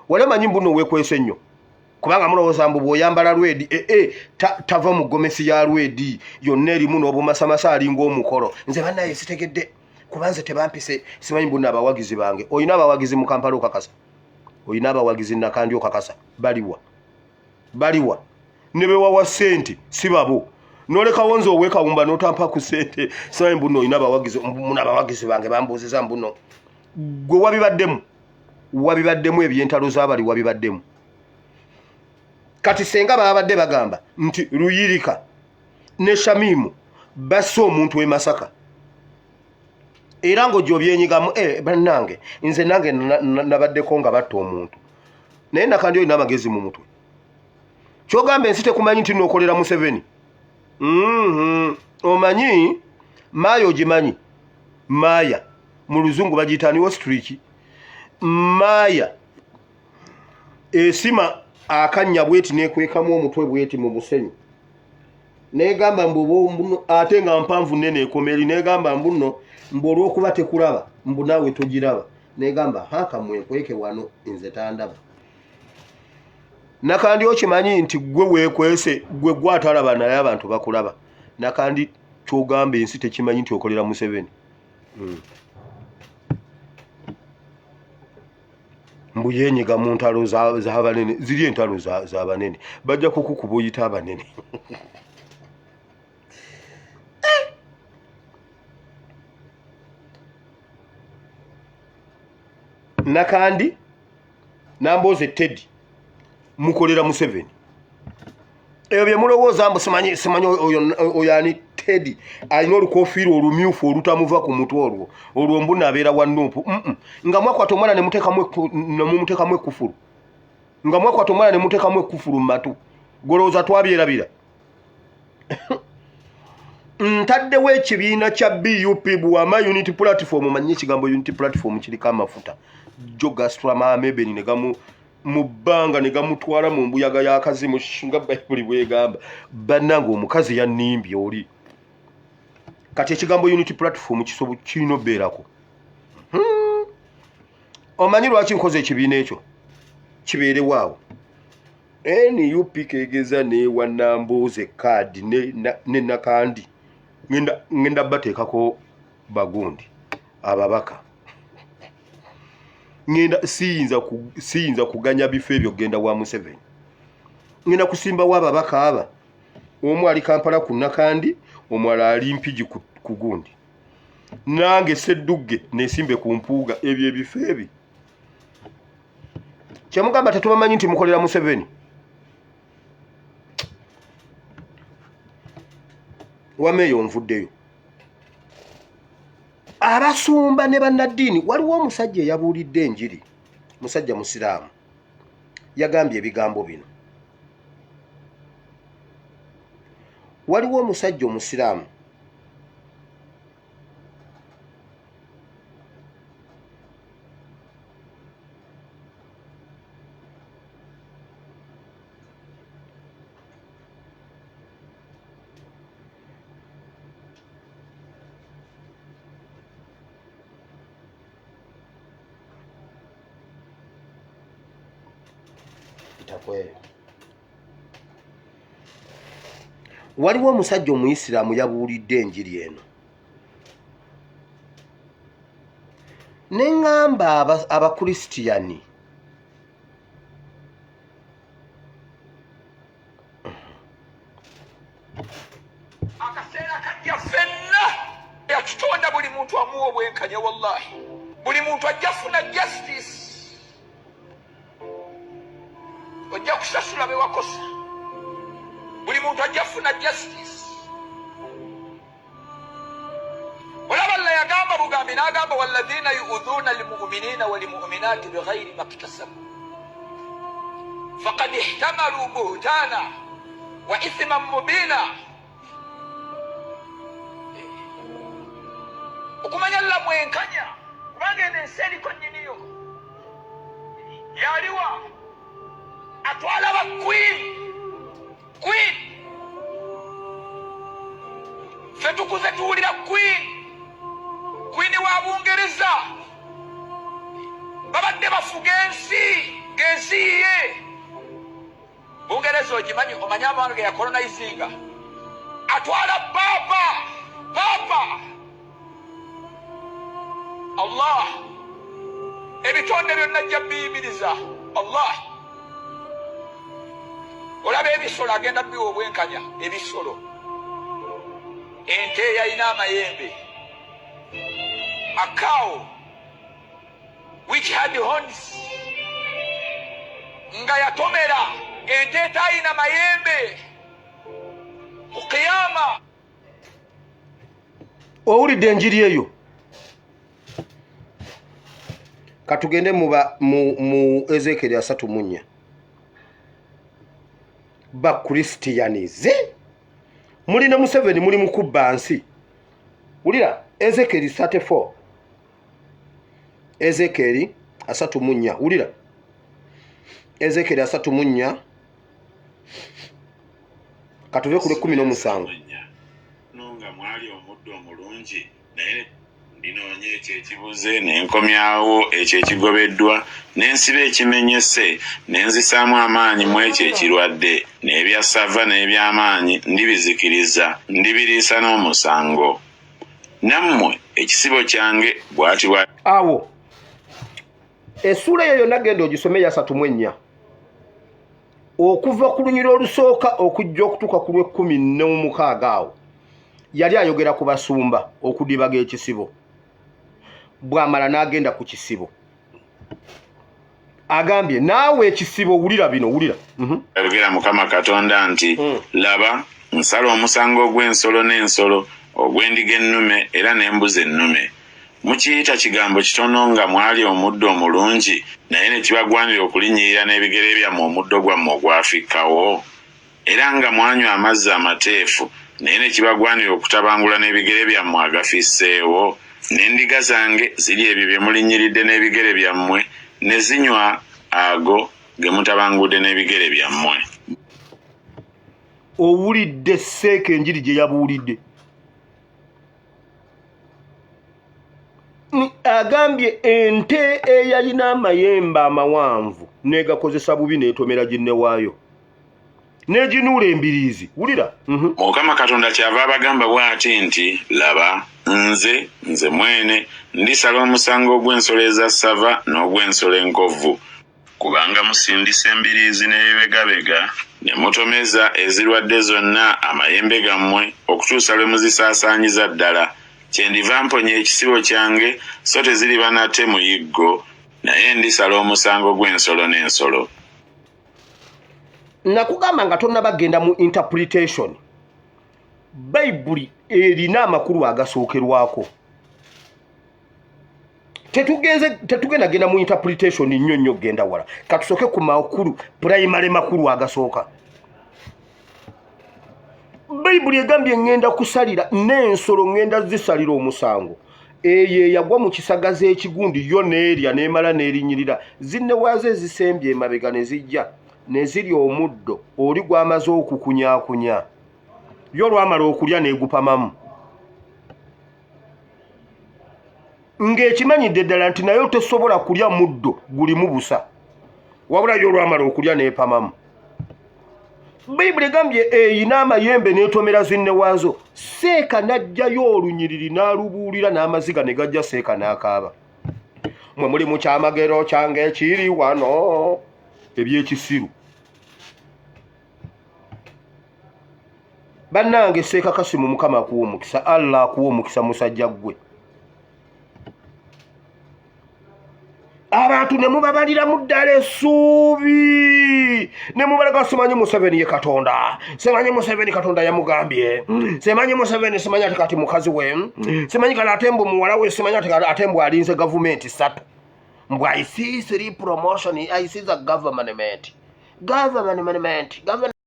wale manyi mbuno wekwese nnyo kubanga mulowooza mbu bw'oyambala lwedi tava mu gomesi ya lwedi yonna erimu n'obumasamasa alinga omukolo nze bannaye sitegedde kubanze tebampise simanyi mbuno abawagizi bange olina abawagizi mu Kampala okakasa olina abawagizi Nakandi okakasa baliwa ne bewawa ssente si babo n'olekawo nze owekawumba n'otampa ku ssente simanyi mbuno olina abawagizi bange bambuuziza mbuno gwe wabibaddemu ebyentalo z'abali wabibaddemu kati senga babadde bagamba nti Luyirika ne Shamimu basse omuntu e Masaka era ng'ojja obyenyigamu bannange nze nange nabaddeko nga batta omuntu naye Nakandi olina amagezi mu mutwe kyogamba ensi tekumanyi nti nookolera Museveni omanyi Maya ogimanyi Maya mu luzungu bagiyita ni ostrich Maya esima akanya bweti nekwekamu omutwe bweti mu musenyu negamba mbuno ate nga mpanvu nene ekomeri negamba mbuno mbu olw'okuba tekulaba mbu naawe togiraba negamba hakamwe nkweke wano nze tandaba Nakandi okimanyi nti gwe weekwese gwe gwatalaba naye abantu bakulaba Nakandi kyogamba ensi tekimanyi nti okolera Museveni mbu yenyiga mu ntalo z'abanene ziri entalo z'abanene bajja kukukuba oyita abanene Nakandi namboze Teddy mukolera Museveni ebyo bye mulowooza mbu simanyi oyo ani Teddy alina olukofiiro olumyufu olutamuva ku mutwe olwo mbuna abeera wa Nuupu nga mwakwata omwana ne mumuteekamu ekkufulu nga mwakwata omwana ne muteekamu ekkufulu mu matu golowooza twabyerabira ntaddewo ekibiina kya BUP Bwama Unity Platform manyi ekigambo Unity Platform kiriko amafuta jogastrama amebeni ne gamu mu bbanga ne gamutwala mu mbuyaga y'akazimu nga Bayibuli bwegamba bannange omukazi yannimbye oli kati ekigambo Unity Platform kisobo kirina obeerako omanyi lwaki nkoze ekibiina ekyo kibeerewaawo NUP kegeza neewa Nambooze kaadi ne Nakandi ngenda bateekako bagundi ababaka ngenda siyinza kuganya bifo ebyo genda wa Museveni ngenda kusimbawo ababaka aba omu ali Kampala ku Nakandi omwala ali Mpigi ku gundi nange Ssedduge nesimbe ku mpuuga ebyo ebifo ebi kyemugamba tetubamanyi nti mukolera Museveni wameeyo nvuddeyo abasumba ne bannaddiini waliwo omusajja eyabuulidde enjiri musajja musiraamu yagambye ebigambo bino waliwo omusajja omusiraamu waliwo omusajja omuyisiraamu yabuulidde enjiri eno ne ŋŋamba abakristiyani akaseera kajja ffenna yakitonda buli muntu amuwa obwenkanya wallahi buli muntu ajja funa justice ojja kusasula bewakosa buli muntu ajja funa justice olaba Allah yagamba bugambi n'agamba walladhina yu'dhuna almu'minina walmu'minati bighayri maktasabu faqad ihtamalu buhtana wa ithman mubina okumanya Allah mwenkanya kubanga eno ensi eriko nnyiniyo yaliwa atwala ba queen ffe tukuze tuwulira queen wa Bungereza babadde bafuga ensi ng'ensi ensi ye Bungereza ogimanyi omanyi abantu ge yakolonizinga atwala papa Allah ebitonde byonna ajja biyimiriza Allah olaba ebisolo agenda biwa obwenkanya ebisolo ente yalina amayembe a cow which had horns nga yatomera ente etayina mayembe okiyama owulidde enjiri eyo katugende mu Ezekiel 3:4 bakristianize mulina Museveni muli mukubba nsi wulira Ezekiel 34 Ezekiel 3:4 wulira Ezekiel 3:4 katuve kule 17 nonga mwali omuddo omulungi naye ndinoonye ekyekibuze nenkomyawo ekyo ekigobeddwa n'ensiba ekimenyese nenzisaamu amaanyi mu ekyo ekirwadde n'ebyasava n'ebyamaanyi ndibizikiriza ndibiriisa n'omusango nammwe ekisibo kyange bw'ati bwa awo essula eyo yonna genda ogisome ya 3:4 okuva ku lunyiro olusooka okujja okutuuka ku lw'16 awo yali ayogera ku basumba okudibaga ekisibo bw'amala n'agenda ku kisibo agambye naawe ekisibo wulira bino wulira ayogera Mukama Katonda nti laba nsala omusango ogw'ensolo n'ensolo ogw'endiga ennume era n'embuzi ennume mukiyita kigambo kitono nga mwali omuddo omulungi naye ne kibagwanira okulinnyirira n'ebigere byammwe omuddo gwammwe ogwafikkawo era nga mwanywa amazzi amateefu naye ne kibagwanira okutabangula n'ebigere byammwe agafisseewo n'endiga zange ziri ebyo bye mulinnyiridde n'ebigere byammwe ne zinywa ago ge mutabangudde n'ebigere byammwe. Owulidde seeka enjiri gye yabuulidde agambye ente eyalina amayembe amawanvu n'egakozesa bubi n'etomera ginne waayo n'eginuula embiriizi wulira Mukama Katonda kyava abagamba bw'ati nti laba nze mwene ndisala omusango ogw'ensolo eza ssava n'ogw'ensolo enkovvu kubanga musindisa embiriizi n'ebibegabega ne mutomeza ezirwadde zonna amayembe gammwe okutuusa lwe muzisaasaanyiza ddala kyendiva mponya ekisibo kyange so teziriba nate muyiggo naye ndisala omusango gw'ensolo n'ensolo. Nakugamba nga tonna bagenda mu interpretation Bayibuli erina amakulu agasookerwako tetugenda genda mu interpretation nnyo genda wala katusooke ku makulu primary makulu agasooka. Bayibuli egambye ngenda kusalira n'ensolo ngenda zisalira omusango eyo yagwa mu kisagaza ekigundi yo n'erya n'emala n'erinnyirira zinne waazo ezisembye emabega ne zijja ne zirya omuddo oli gwamaze okukunyaakunya yo lwamala okulya n'egupamamu ng'ekimanyidde ddala nti nayo tesobola kulya muddo gulimu busa wabula yo lwamala okulya n'epamamu. Bayibuli egambye eyina amayembe n'etomera zinne waazo seeka n'ajjayo olunyiriri n'alubuulira n'amaziga ne gajja seeka n'akaaba mwe muli mu kyamagero kyange ekiri wano ebyekisiru bannange seeka kasimu Mukama akuwa omukisa Allah akuwa omukisa musajja gwe abantu ne mubabaliramu ddala essuubi ne mubalaga simanyi Museveni ye Katonda simanyi Museveni Katonda yamugambye simanyi Museveni simanyi ati kati mukazi we simanyi kala atembo muwala we simanyi ati atembo alinze gavumenti 3 mbwa I see 3 promotion I see the government